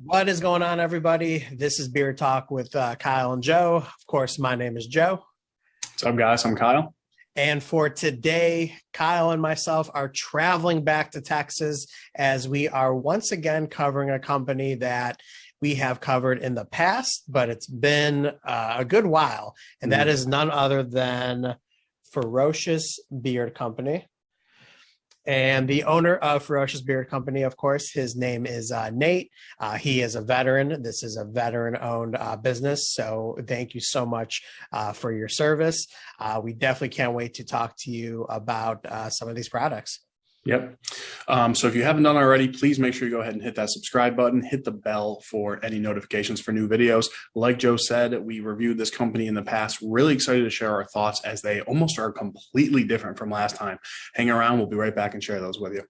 What is going on, everybody? This is Beer Talk with Kyle and Joe. Of course, my name is Joe. What's up, guys? I'm Kyle. And for today, Kyle and myself are traveling back to Texas as we are once again covering a company that we have covered in the past, but it's been a good while. And that is none other than Ferocious Beard Company. And the owner of Ferocious Beard Company, of course, his name is Nate. He is a veteran. This is a veteran-owned business. So thank you so much for your service. We definitely can't wait to talk to you about some of these products. Yep. So if you haven't done already, please make sure you go ahead and hit that subscribe button, hit the bell for any notifications for new videos. Like Joe said, we reviewed this company in the past. Really excited to share our thoughts as they almost are completely different from last time. Hang around. We'll be right back and share those with you.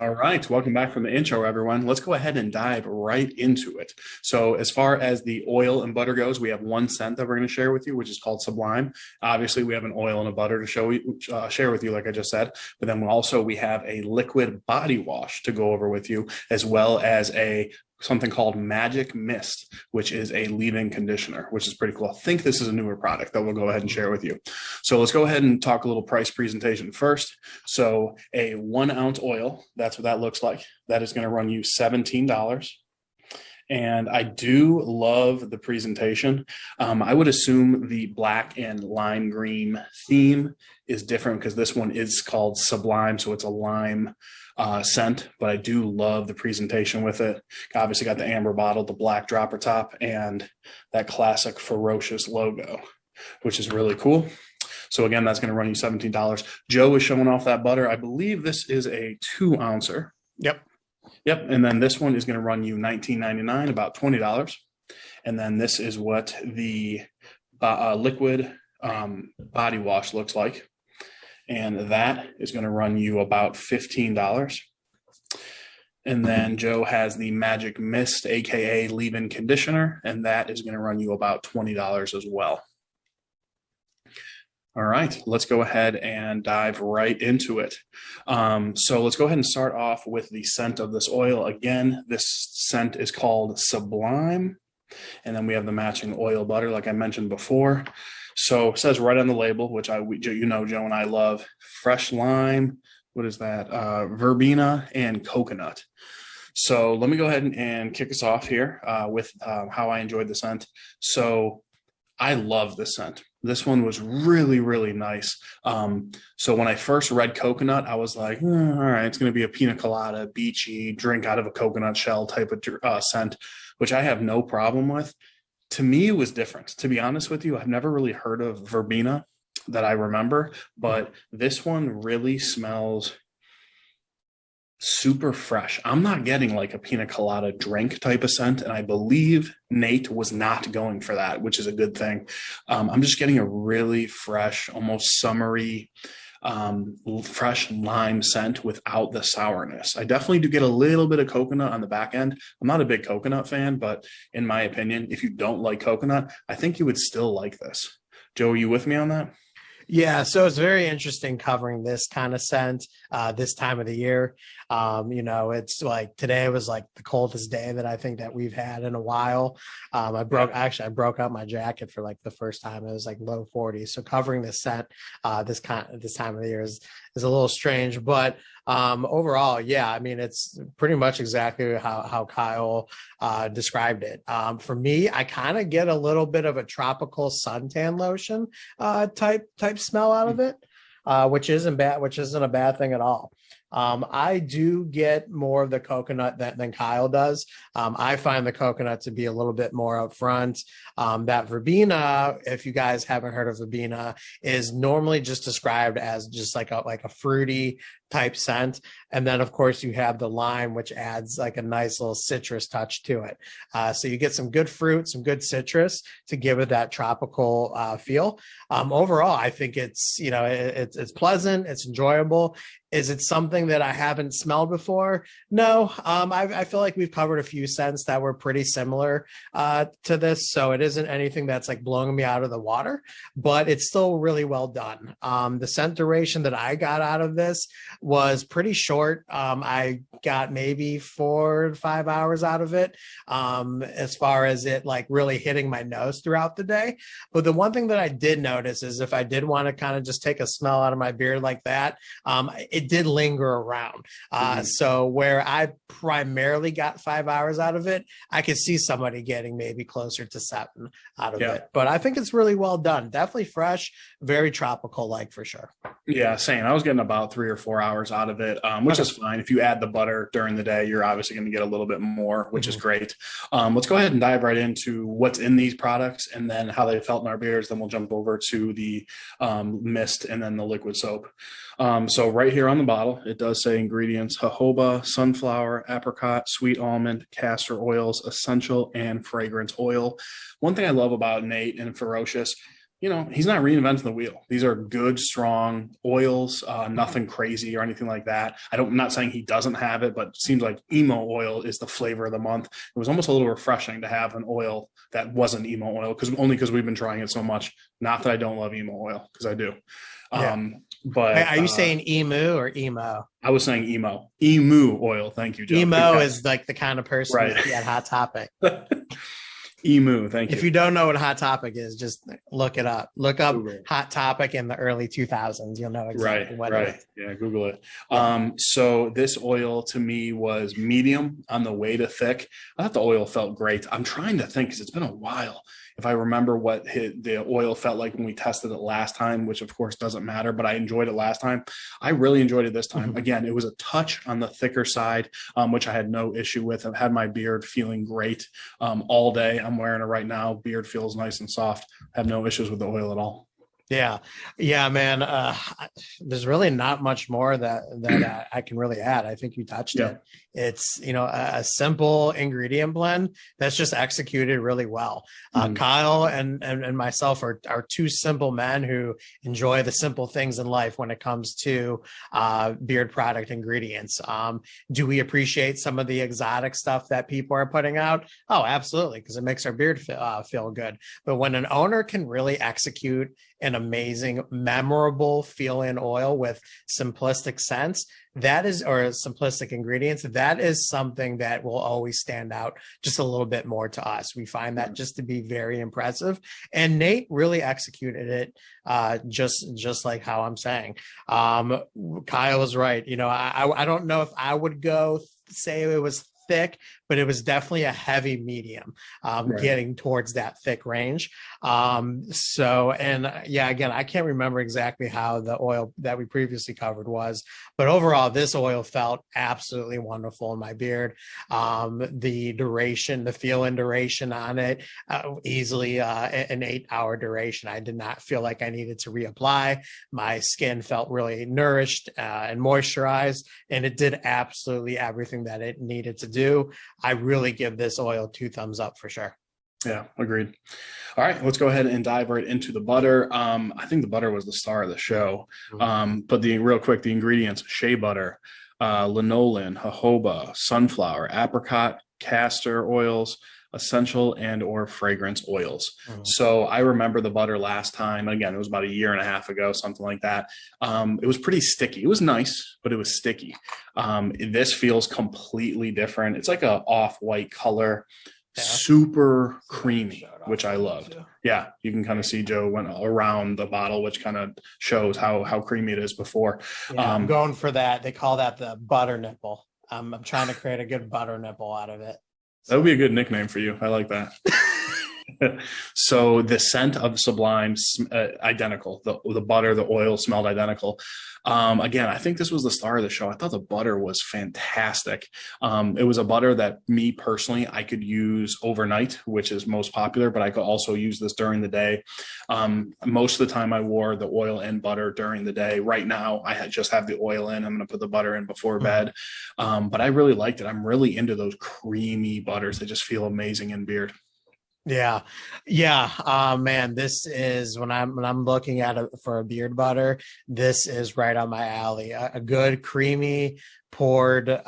All right, welcome back from the intro, everyone. Let's go ahead and dive right into it. So as far as the oil and butter goes, we have one scent that we're going to share with you, which is called Sublime. Obviously, we have an oil and a butter to share with you, like I just said. But then we have a liquid body wash to go over with you, as well as something called Magic Mist, which is a leave-in conditioner, which is pretty cool. I think this is a newer product that we'll go ahead and share with you. So let's go ahead and talk a little price presentation first. So a 1 ounce oil, that's what that looks like. That is going to run you $17. And I do love the presentation. I would assume the black and lime green theme is different because this one is called Sublime, so it's a lime scent, but I do love the presentation with it. Obviously got the amber bottle, the black dropper top, and that classic Ferocious logo, which is really cool. So again, that's going to run you $17. Joe is showing off that butter. I believe this is a 2 ouncer. Yep. And then this one is going to run you $19.99, about $20. And then this is what the liquid body wash looks like. And that is going to run you about $15. And then Joe has the Magic Mist, aka leave-in conditioner, and that is going to run you about $20 as well. All right, let's go ahead and dive right into it. So let's go ahead and start off with the scent of this oil. Again, this scent is called Sublime. And then we have the matching oil butter, like I mentioned before. So it says right on the label, which Joe and I love, fresh lime. What is that? Verbena and coconut. So let me go ahead and kick us off here with how I enjoyed the scent. So I love this scent. This one was really, really nice. So when I first read coconut, I was like, all right, it's going to be a pina colada, beachy, drink out of a coconut shell type of scent, which I have no problem with. To me, it was different. To be honest with you, I've never really heard of verbena that I remember, but this one really smells super fresh. I'm not getting like a pina colada drink type of scent, and I believe Nate was not going for that, which is a good thing. I'm just getting a really fresh, almost summery, fresh lime scent without the sourness. I definitely do get a little bit of coconut on the back end. I'm not a big coconut fan, but in my opinion, if you don't like coconut, I think you would still like this. Joe, are you with me on that? Yeah, so it's very interesting covering this kind of scent this time of the year. It's like today was like the coldest day that I think that we've had in a while. I broke out my jacket for like the first time. It was like low 40s. So covering this scent this time of the year is a little strange, but overall, yeah, I mean, it's pretty much exactly how Kyle described it. For me, I kind of get a little bit of a tropical suntan lotion type smell out of it, which isn't a bad thing at all. I do get more of the coconut than Kyle does. I find the coconut to be a little bit more upfront. That verbena, if you guys haven't heard of verbena, is normally just described as just like a fruity type scent. And then of course you have the lime, which adds like a nice little citrus touch to it. So you get some good fruit, some good citrus to give it that tropical feel. Overall, I think it's it's pleasant, it's enjoyable. Is it something that I haven't smelled before? No. I feel like we've covered a few scents that were pretty similar to this, so it isn't anything that's like blowing me out of the water, but it's still really well done. The scent duration that I got out of this was pretty short. I got maybe 4 to 5 hours out of it, as far as it like really hitting my nose throughout the day. But the one thing that I did notice is if I did want to kind of just take a smell out of my beard like that, it did linger around. So where I primarily got 5 hours out of it, I could see somebody getting maybe closer to 7 out of it. But I think it's really well done. Definitely fresh, very tropical, like for sure. Yeah, same. I was getting about 3 or 4 hours out of it, which is fine. If you add the butter during the day, you're obviously going to get a little bit more, which is great. Let's go ahead and dive right into what's in these products and then how they felt in our beards. Then we'll jump over to the mist and then the liquid soap. So right here on the bottle, it does say ingredients: jojoba, sunflower, apricot, sweet almond, castor oils, essential, and fragrance oil. One thing I love about Nate and Ferocious, he's not reinventing the wheel. These are good, strong oils, nothing crazy or anything like that. I'm not saying he doesn't have it, but it seems like emo oil is the flavor of the month. It was almost a little refreshing to have an oil that wasn't emo oil, because we've been trying it so much. Not that I don't love emo oil, because I do. But are you saying emu or emo? I was saying emu oil. Thank you, Joe. Emo is like the kind of person you see at Hot Topic. Emu, thank you. If you don't know what Hot Topic is, just look it up. Look up Google. Hot Topic in the early 2000s. You'll know exactly what it is. Yeah, Google it. So this oil to me was medium on the way to thick. I thought the oil felt great. I'm trying to think, because it's been a while, if I remember what the oil felt like when we tested it last time, which of course doesn't matter, but I enjoyed it last time. I really enjoyed it this time. Again, it was a touch on the thicker side, which I had no issue with. I've had my beard feeling great all day. I'm wearing it right now. Beard feels nice and soft. Have no issues with the oil at all. Yeah, man. There's really not much more that I can really add. I think you touched it. It's, a simple ingredient blend that's just executed really well. Kyle and myself are two simple men who enjoy the simple things in life when it comes to beard product ingredients. Do we appreciate some of the exotic stuff that people are putting out? Oh, absolutely, because it makes our beard feel good. But when an owner can really execute an amazing, memorable feel-in oil with simplistic scents, or simplistic ingredients, that is something that will always stand out just a little bit more to us. We find that just to be very impressive. And Nate really executed it just like how I'm saying. Kyle was right. I don't know if I would say it was thick, but it was definitely a heavy medium, getting towards that thick range. Again, I can't remember exactly how the oil that we previously covered was, but overall, this oil felt absolutely wonderful in my beard. The duration, the feel-in duration on it, easily an 8-hour duration. I did not feel like I needed to reapply. My skin felt really nourished and moisturized, and it did absolutely everything that it needed to do. I really give this oil 2 thumbs up for sure. Yeah, agreed. All right, let's go ahead and dive right into the butter. I think the butter was the star of the show. But real quick, the ingredients: shea butter, lanolin, jojoba, sunflower, apricot, castor oils, essential and or fragrance oils. So I remember the butter last time. Again, it was about 1.5 years ago, something like that. It was pretty sticky. It was nice, but it was sticky. This feels completely different. It's like a off-white color, super creamy, which I loved. Yeah, you can kind of see Joe went around the bottle, which kind of shows how creamy it is before. I'm going for that. They call that the butter nipple. I'm trying to create a good butter nipple out of it. That would be a good nickname for you. I like that. So the scent of Sublime, identical. The butter, the oil smelled identical. Again, I think this was the star of the show. I thought the butter was fantastic. It was a butter that me personally, I could use overnight, which is most popular, but I could also use this during the day. Most of the time I wore the oil and butter during the day. Right now, I just have the oil in. I'm going to put the butter in before bed. But I really liked it. I'm really into those creamy butters. They just feel amazing in beard. Yeah. Yeah. Man, this is when I'm looking at it for a beard butter, this is right on my alley. A good creamy poured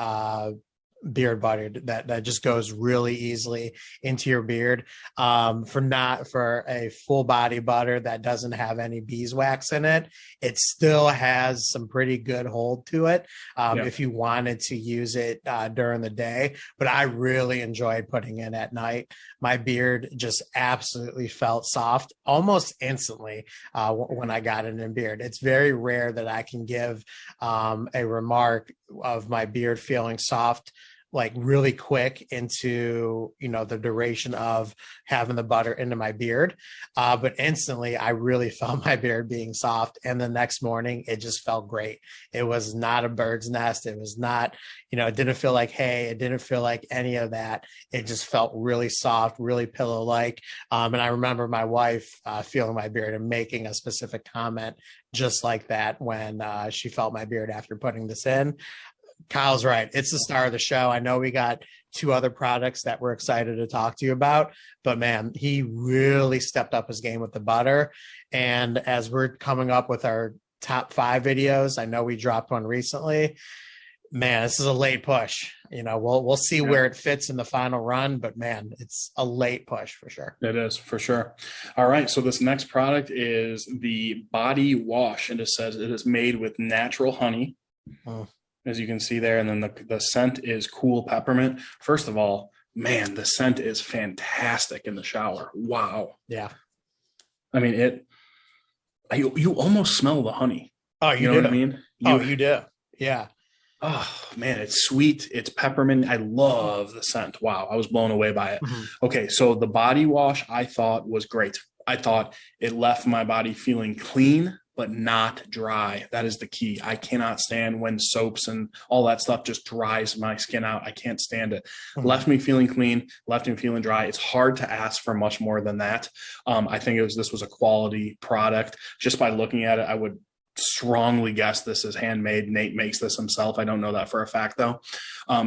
beard butter that just goes really easily into your beard. For a full body butter that doesn't have any beeswax in it, it still has some pretty good hold to it. Yeah. If you wanted to use it during the day, but I really enjoyed putting it at night. My beard just absolutely felt soft almost instantly when I got it in beard. It's very rare that I can give a remark of my beard feeling soft like really quick into the duration of having the butter into my beard, but instantly I really felt my beard being soft, and the next morning it just felt great. It was not a bird's nest. It was not, it didn't feel like hay. It didn't feel like any of that. It just felt really soft, really pillow like. And I remember my wife feeling my beard and making a specific comment just like that when she felt my beard after putting this in. Kyle's right. It's the star of the show. I know we got two other products that we're excited to talk to you about, but man, he really stepped up his game with the butter. And as we're coming up with our top 5 videos, I know we dropped one recently. Man, this is a late push. We'll see where it fits in the final run, but man, it's a late push for sure. It is for sure. All right. So this next product is the body wash, and it says it is made with natural honey. As you can see there. And then the scent is cool peppermint. First of all, man, the scent is fantastic in the shower. Wow. Yeah. I mean, you almost smell the honey. Oh, you know what I mean? You do. Yeah. Oh man, it's sweet. It's peppermint. I love the scent. Wow. I was blown away by it. Mm-hmm. Okay. So the body wash I thought was great. I thought it left my body feeling clean, but not dry. That is the key. I cannot stand when soaps and all that stuff just dries my skin out. I can't stand it. Mm-hmm. Left me feeling clean, left me feeling dry. It's hard to ask for much more than that. I think this was a quality product. Just by looking at it, I would strongly guess this is handmade. Nate makes this himself. I don't know that for a fact though.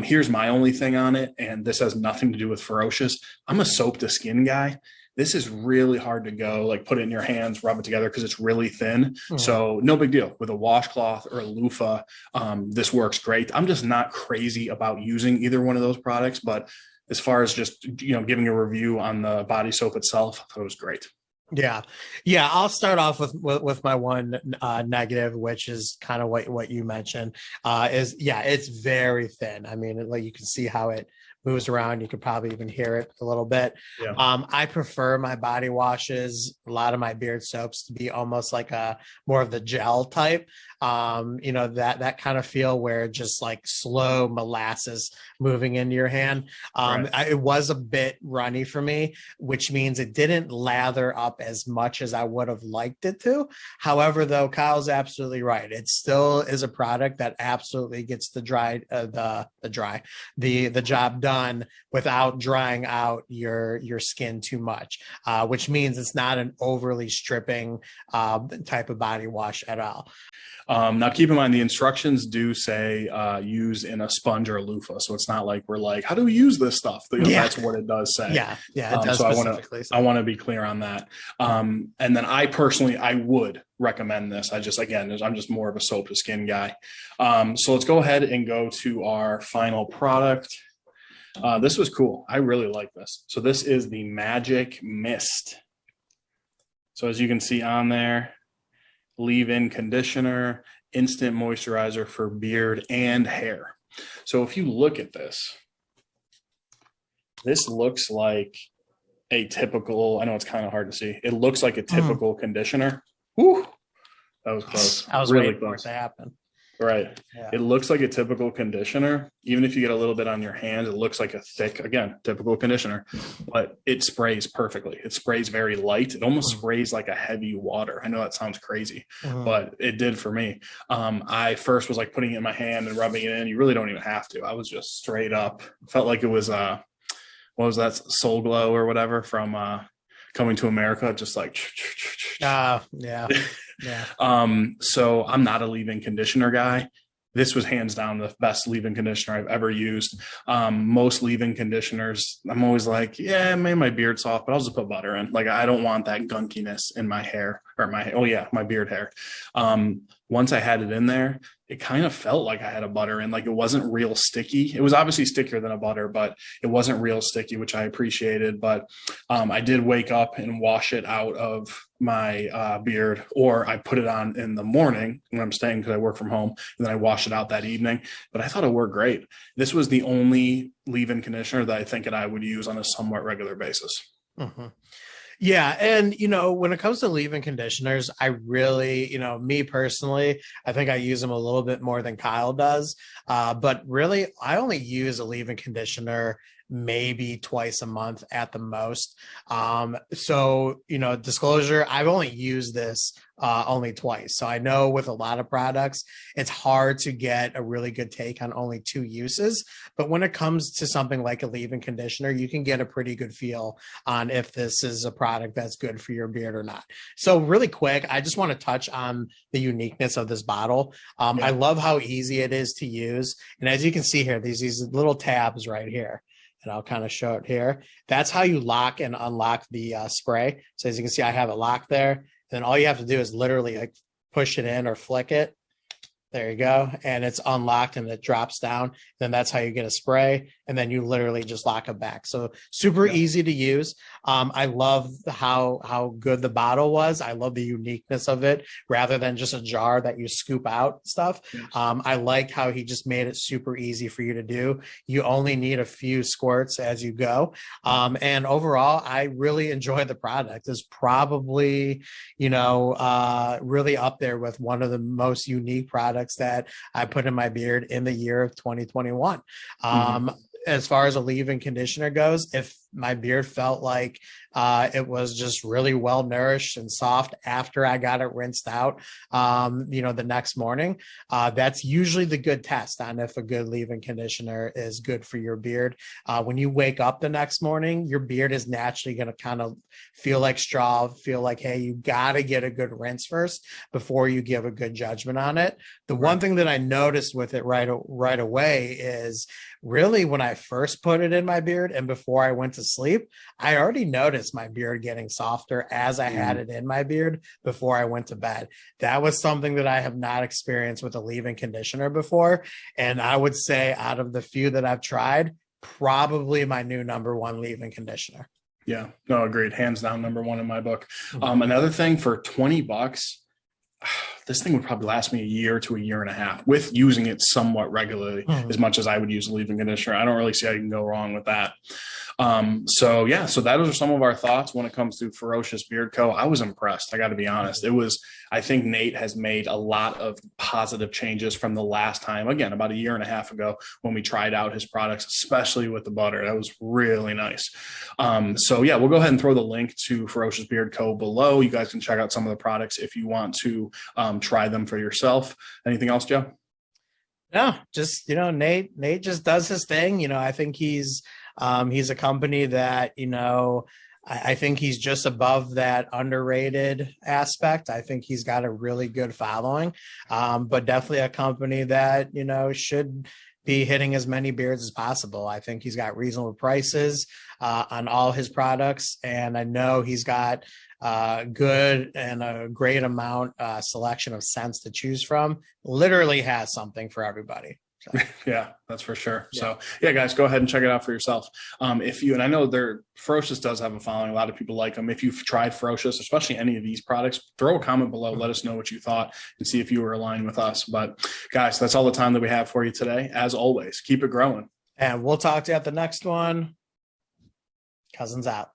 Here's my only thing on it, and this has nothing to do with Ferocious. I'm a soap to skin guy. This is really hard to go, like put it in your hands, rub it together because it's really thin. Mm-hmm. So no big deal with a washcloth or a loofah. This works great. I'm just not crazy about using either one of those products, but as far as just, giving a review on the body soap itself, I thought it was great. Yeah. I'll start off with my one negative, which is kind of what you mentioned. It's very thin. I mean, like you can see how it moves around. You could probably even hear it a little bit. Yeah. I prefer my body washes, a lot of my beard soaps, to be almost like a more of the gel type. That kind of feel where just like slow molasses moving into your hand. Right. It was a bit runny for me, which means it didn't lather up as much as I would have liked it to. However, though, Kyle's absolutely right. It still is a product that absolutely gets the job done without drying out your skin too much, which means it's not an overly stripping type of body wash at all. Now, keep in mind, the instructions do say use in a sponge or a loofah. So it's not like we're like, how do we use this stuff? That's what it does say. Yeah, it does so I want to be clear on that. And then I would recommend this. I'm just more of a soap to skin guy. So let's go ahead and go to our final product. This was cool. I really like this. So this is the Magic Mist. So as you can see on there, leave-in conditioner, instant moisturizer for beard and hair. So if you look at this looks like a typical, I know it's kind of hard to see. It looks like a typical conditioner. Whew, that was close. I was really waiting for it to happen. Right. Yeah. It looks like a typical conditioner. Even if you get a little bit on your hands, it looks like a thick, again, typical conditioner, but it sprays perfectly. It sprays very light. It almost sprays like a heavy water. I know that sounds crazy, but it did for me. I first was like putting it in my hand and rubbing it in. You really don't even have to. I was just straight up. Felt like it was, what was that? Soul Glow or whatever from Coming to America. Just like, yeah. So I'm not a leave-in conditioner guy. this was hands down the best leave-in conditioner I've ever used. Most leave-in conditioners, I'm always like, yeah, it made my beard soft, but I'll just put butter in. Like, I don't want that gunkiness in my hair or my beard hair. Once I had it in there, it kind of felt like I had a butter in, like it wasn't real sticky. It was obviously stickier than a butter, but it wasn't real sticky, which I appreciated. But I did wake up and wash it out of my beard, or I put it on in the morning when I'm staying because I work from home, and then I wash it out that evening. But I thought it worked great. This was the only leave-in conditioner that I think that I would use on a somewhat regular basis. Mm-hmm. Yeah. And, when it comes to leave-in conditioners, I really, me personally, I think I use them a little bit more than Kyle does. But really, I only use a leave-in conditioner maybe twice a month at the most. So, disclosure, I've only used this only twice. So I know with a lot of products, it's hard to get a really good take on only 2 uses. But when it comes to something like a leave-in conditioner, you can get a pretty good feel on if this is a product that's good for your beard or not. So really quick, I just want to touch on the uniqueness of this bottle. I love how easy it is to use. And as you can see here, these little tabs right here. And I'll kind of show it here. That's how you lock and unlock the spray. So as you can see, I have it locked there. And then all you have to do is literally like push it in or flick it. There you go. And it's unlocked and it drops down. Then that's how you get a spray. And then you literally just lock it back. So super easy to use. I love how good the bottle was. I love the uniqueness of it rather than just a jar that you scoop out stuff. Yes. I like how he just made it super easy for you to do. You only need a few squirts as you go. And overall, I really enjoy the product. It's probably, really up there with one of the most unique products that I put in my beard in the year of 2021. As far as a leave-in conditioner goes, if my beard felt like it was just really well nourished and soft after I got it rinsed out, the next morning, that's usually the good test on if a good leave-in conditioner is good for your beard. When you wake up the next morning, your beard is naturally going to kind of feel like straw, feel like, hey, you got to get a good rinse first before you give a good judgment on it. The one thing that I noticed with it right away is really when I first put it in my beard and before I went to sleep, I already noticed my beard getting softer as I had it in my beard before I went to bed. That was something that I have not experienced with a leave-in conditioner before. And I would say out of the few that I've tried, probably my new number 1 leave-in conditioner. Yeah, no, agreed. Hands down, number 1 in my book. Another thing, for $20, this thing would probably last me a year to a year and a half with using it somewhat regularly, as much as I would use a leave-in conditioner. I don't really see how you can go wrong with that. So those are some of our thoughts when it comes to Ferocious Beard Co. I was impressed. I got to be honest. I think Nate has made a lot of positive changes from the last time, again, about a year and a half ago when we tried out his products, especially with the butter. That was really nice. We'll go ahead and throw the link to Ferocious Beard Co. below. You guys can check out some of the products if you want to try them for yourself. Anything else, Joe? No, just, Nate just does his thing. I think he's a company that, I think he's just above that underrated aspect. I think he's got a really good following, but definitely a company that, should be hitting as many beards as possible. I think he's got reasonable prices on all his products. And I know he's got good and a great amount selection of scents to choose from. Literally has something for everybody. So. Yeah, that's for sure. Yeah. So guys, go ahead and check it out for yourself. And I know Ferocious does have a following. A lot of people like them. If you've tried Ferocious, especially any of these products, throw a comment below. Let us know what you thought and see if you were aligned with us. But guys, that's all the time that we have for you today. As always, keep it growing. And we'll talk to you at the next one. Cousins out.